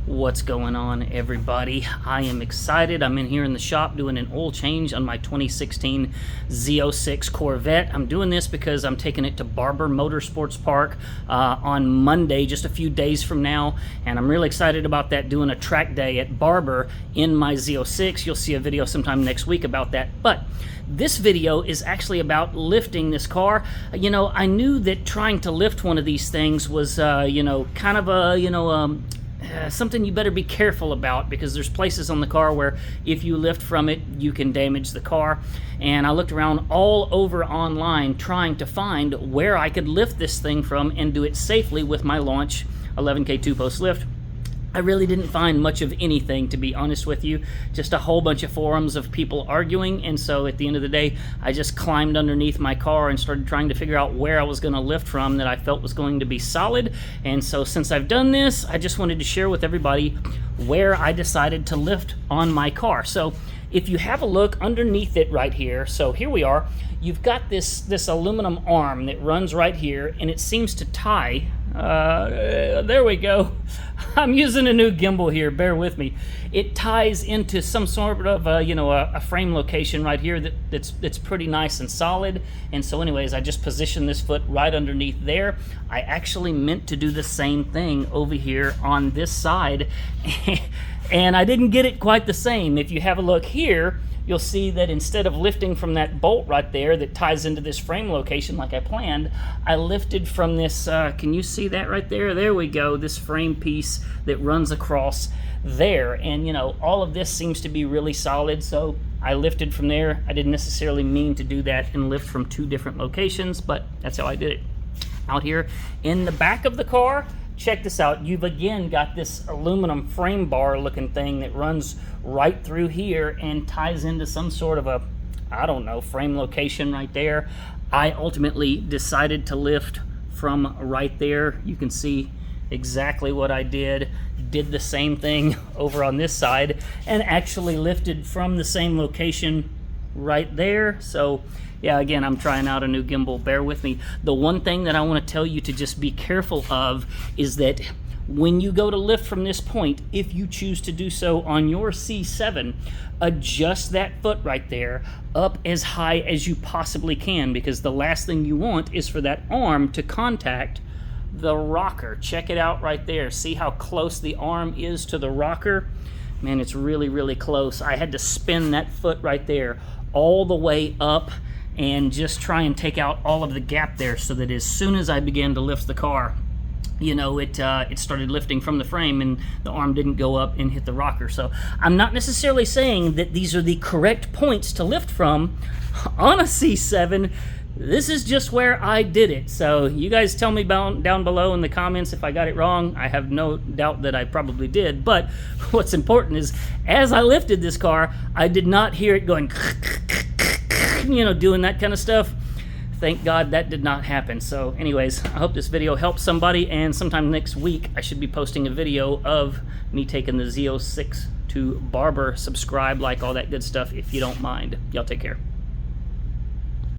What's going on, everybody? I am excited. I'm in here in the shop doing an oil change on my 2016 Z06 Corvette. I'm doing this because I'm taking it to Barber Motorsports Park on Monday, just a few days from now, and I'm really excited about that, doing a track day at Barber in my Z06. You'll see a video sometime next week about that, but this video is actually about lifting this car. You know, I knew that trying to lift one of these things was, kind of a, something you better be careful about, because there's places on the car where if you lift from it, you can damage the car. And I looked around all over online trying to find where I could lift this thing from and do it safely with my Launch 11K 2-post lift. I really didn't find much of anything, to be honest with you. Just a whole bunch of forums of people arguing, and so at the end of the day, I just climbed underneath my car and started trying to figure out where I was going to lift from that I felt was going to be solid. And so since I've done this, I just wanted to share with everybody where I decided to lift on my car. So if you have a look underneath it right here, so here we are, you've got this aluminum arm that runs right here, and it seems to tie. There we go. I'm using a new gimbal here, bear with me. It ties into some sort of a frame location right here that's pretty nice and solid. And so anyways, I just positioned this foot right underneath there. I actually meant to do the same thing over here on this side, and I didn't get it quite the same. If you have a look here, you'll see that instead of lifting from that bolt right there that ties into this frame location like I planned, I lifted from this, can you see that right there? There we go, this frame piece that runs across there. And, you know, all of this seems to be really solid, so I lifted from there. I didn't necessarily mean to do that and lift from two different locations, but that's how I did it. Out here in the back of the car, check this out. You've again got this aluminum frame bar looking thing that runs right through here and ties into some sort of a, I don't know, frame location right there. I ultimately decided to lift from right there. You can see exactly what I did. Did the same thing over on this side and actually lifted from the same location right there. So yeah, again, I'm trying out a new gimbal, bear with me. The one thing that I want to tell you to just be careful of is that when you go to lift from this point, if you choose to do so on your C7, adjust that foot right there up as high as you possibly can, because the last thing you want is for that arm to contact the rocker. Check it out right there. See how close the arm is to the rocker? Man, it's really, really close. I had to spin that foot right there all the way up and just try and take out all of the gap there, so that as soon as I began to lift the car, you know, it started lifting from the frame and the arm didn't go up and hit the rocker. So I'm not necessarily saying that these are the correct points to lift from on a C7. This is just where I did it. So you guys tell me down below in the comments if I got it wrong. I have no doubt that I probably did. But what's important is, as I lifted this car, I did not hear it going, you know, doing that kind of stuff. Thank God that did not happen. So anyways, I hope this video helps somebody, and sometime next week I should be posting a video of me taking the Z06 to Barber. Subscribe, like, all that good stuff if you don't mind. Y'all take care.